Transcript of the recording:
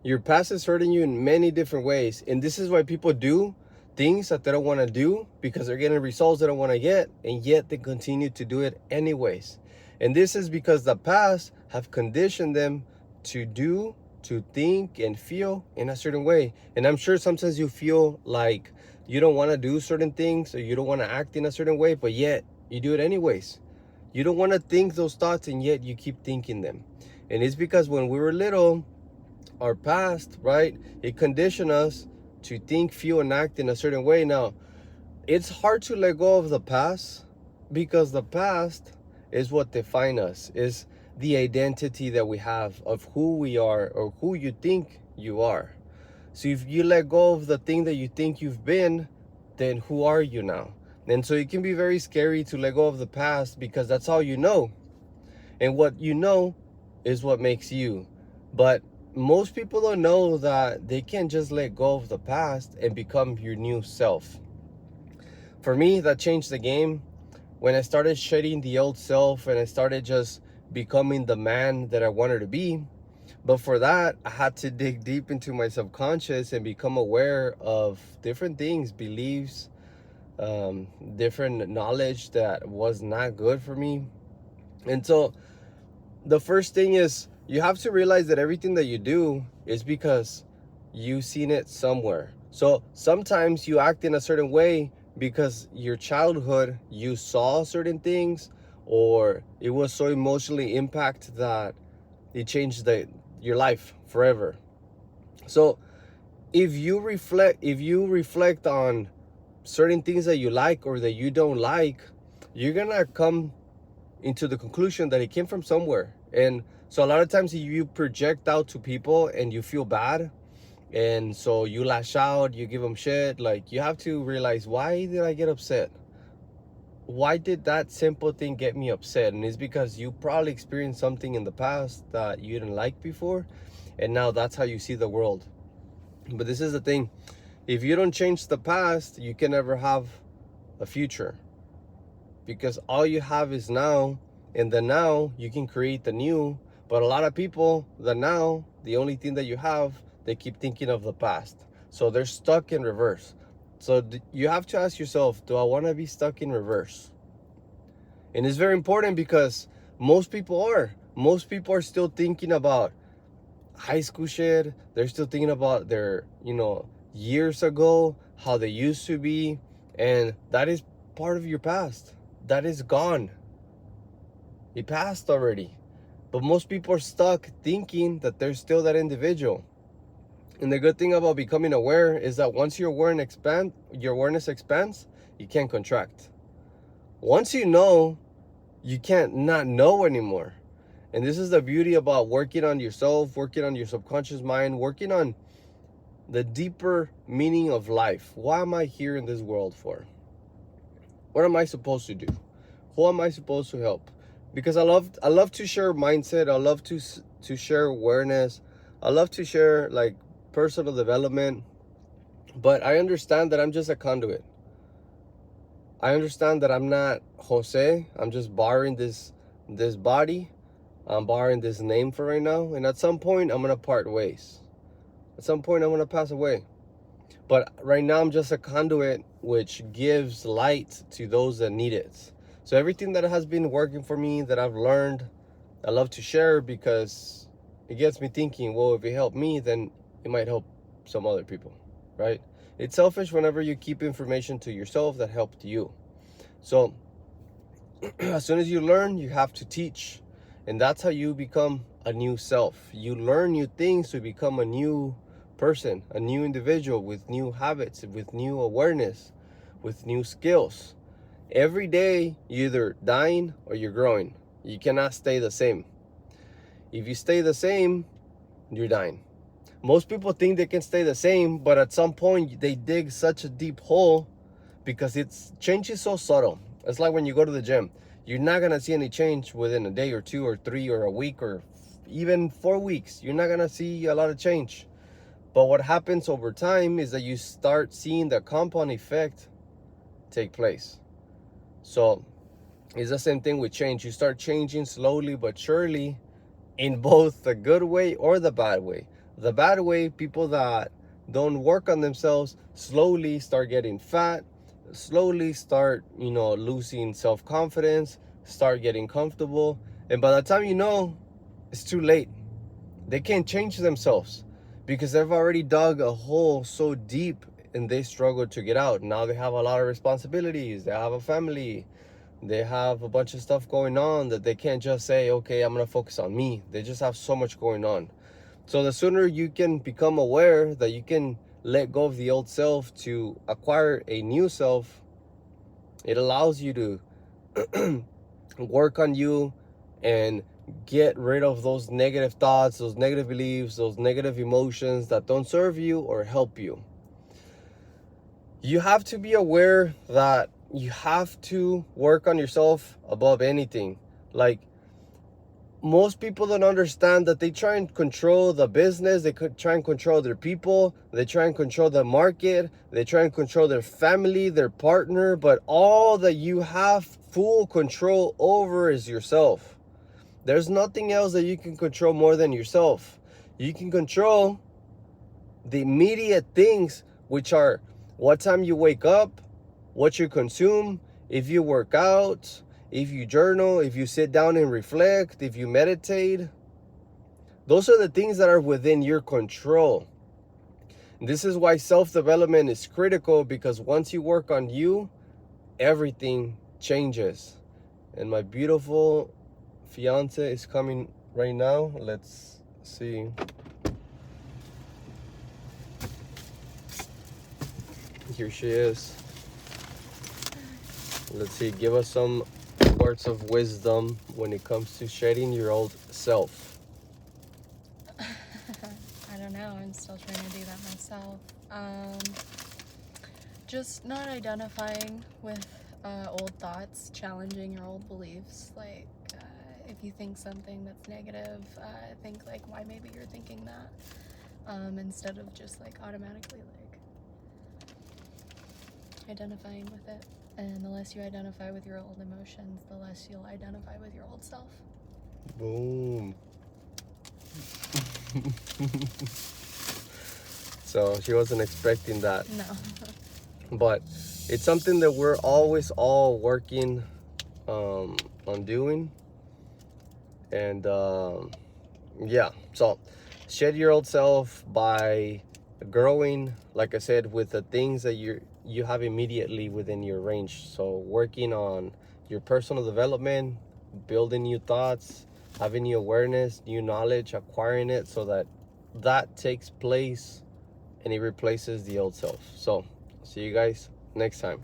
Your past is hurting you in many different ways. And this is why people do things that they don't want to do, because they're getting results they don't want to get, and yet they continue to do it anyways. And this is because the past have conditioned them to do, to think and feel in a certain way. And I'm sure sometimes you feel like you don't want to do certain things, or you don't want to act in a certain way, but yet you do it anyways. You don't want to think those thoughts, and yet you keep thinking them. And it's because when we were little, our past, right, it conditioned us to think, feel, and act in a certain way. Now, it's hard to let go of the past, because the past is what defines us, is the identity that we have of who we are, or who you think you are. So if you let go of the thing that you think you've been, then who are you now? And so it can be very scary to let go of the past, because that's all you know. And what you know is what makes you. But most people don't know that they can't just let go of the past and become your new self. For me, that changed the game when I started shedding the old self, and I started just becoming the man that I wanted to be. But for that, I had to dig deep into my subconscious and become aware of different things, beliefs, different knowledge that was not good for me. And so the first thing is, you have to realize that everything that you do is because you've seen it somewhere. So sometimes you act in a certain way because your childhood, you saw certain things, or it was so emotionally impacted that it changed your life forever. So if you reflect on certain things that you like or that you don't like, you're gonna come into the conclusion that it came from somewhere. And so a lot of times you project out to people and you feel bad, and so you lash out, you give them shit. Like, you have to realize, why did I get upset? Why did that simple thing get me upset? And it's because you probably experienced something in the past that you didn't like before, and now that's how you see the world. But this is the thing: if you don't change the past, you can never have a future, because all you have is now. And the now, you can create the new. But a lot of people, the now, the only thing that you have, they keep thinking of the past, so they're stuck in reverse. So you have to ask yourself, do I want to be stuck in reverse? And it's very important, because most people are still thinking about high school shit. They're still thinking about their, years ago, how they used to be. And that is part of your past. That is gone. It passed already. But most people are stuck thinking that they're still that individual. And the good thing about becoming aware is that once your awareness expands, you can't contract. Once you know, you can't not know anymore. And this is the beauty about working on yourself, working on your subconscious mind, working on the deeper meaning of life. Why am I here in this world for? What am I supposed to do? Who am I supposed to help? Because I love to share mindset. I love to share awareness. I love to share, like, personal development. But I understand that I'm just a conduit. I understand that I'm not Jose. I'm just borrowing this body. I'm borrowing this name for right now. And at some point, I'm gonna part ways. At some point, I'm gonna pass away. But right now, I'm just a conduit which gives light to those that need it. So everything that has been working for me, that I've learned, I love to share, because it gets me thinking, well, if it helped me, then it might help some other people, right? It's selfish whenever you keep information to yourself that helped you. So as soon as you learn, you have to teach. And that's how you become a new self. You learn new things to become a new person, a new individual with new habits, with new awareness, with new skills. Every day, you're either dying or you're growing. You cannot stay the same. If you stay the same, you're dying. Most people think they can stay the same, but at some point they dig such a deep hole, because change is so subtle. It's like when you go to the gym. You're not gonna see any change within a day or two or three or a week or even 4 weeks. You're not gonna see a lot of change. But what happens over time is that you start seeing the compound effect take place. So it's the same thing with change. You start changing slowly but surely, in both the good way or the bad way. the bad way, people that don't work on themselves slowly start getting fat, slowly start, losing self-confidence, start getting comfortable. And by the time you know, it's too late. They can't change themselves because they've already dug a hole so deep and they struggle to get out. Now they have a lot of responsibilities. They have a family. They have a bunch of stuff going on that they can't just say, okay, I'm going to focus on me. They just have so much going on. So the sooner you can become aware that you can let go of the old self to acquire a new self, it allows you to work on you and get rid of those negative thoughts, those negative beliefs, those negative emotions that don't serve you or help you. You have to be aware that you have to work on yourself above anything. Like, most people don't understand that they try and control the business, they could try and control their people, they try and control the market, they try and control their family, their partner, but all that you have full control over is yourself. There's nothing else that you can control more than yourself. You can control the immediate things, which are what time you wake up, what you consume, if you work out, if you journal, if you sit down and reflect, if you meditate. Those are the things that are within your control. This is why self-development is critical, because once you work on you, everything changes. And my beautiful fiance is coming right now. Let's see. Here she is. Let's see, give us some words of wisdom when it comes to shedding your old self. I don't know. I'm still trying to do that myself. Just not identifying with old thoughts, challenging your old beliefs. Like, if you think something that's negative, think like, why maybe you're thinking that, instead of just like automatically like identifying with it. And the less you identify with your old emotions, the less you'll identify with your old self. Boom. So she wasn't expecting that. No. But it's something that we're always all working on doing. And yeah, so shed your old self by growing, like I said, with the things that you have immediately within your range. So working on your personal development, building new thoughts, having new awareness, new knowledge, acquiring it, so that takes place and it replaces the old self. So see you guys next time.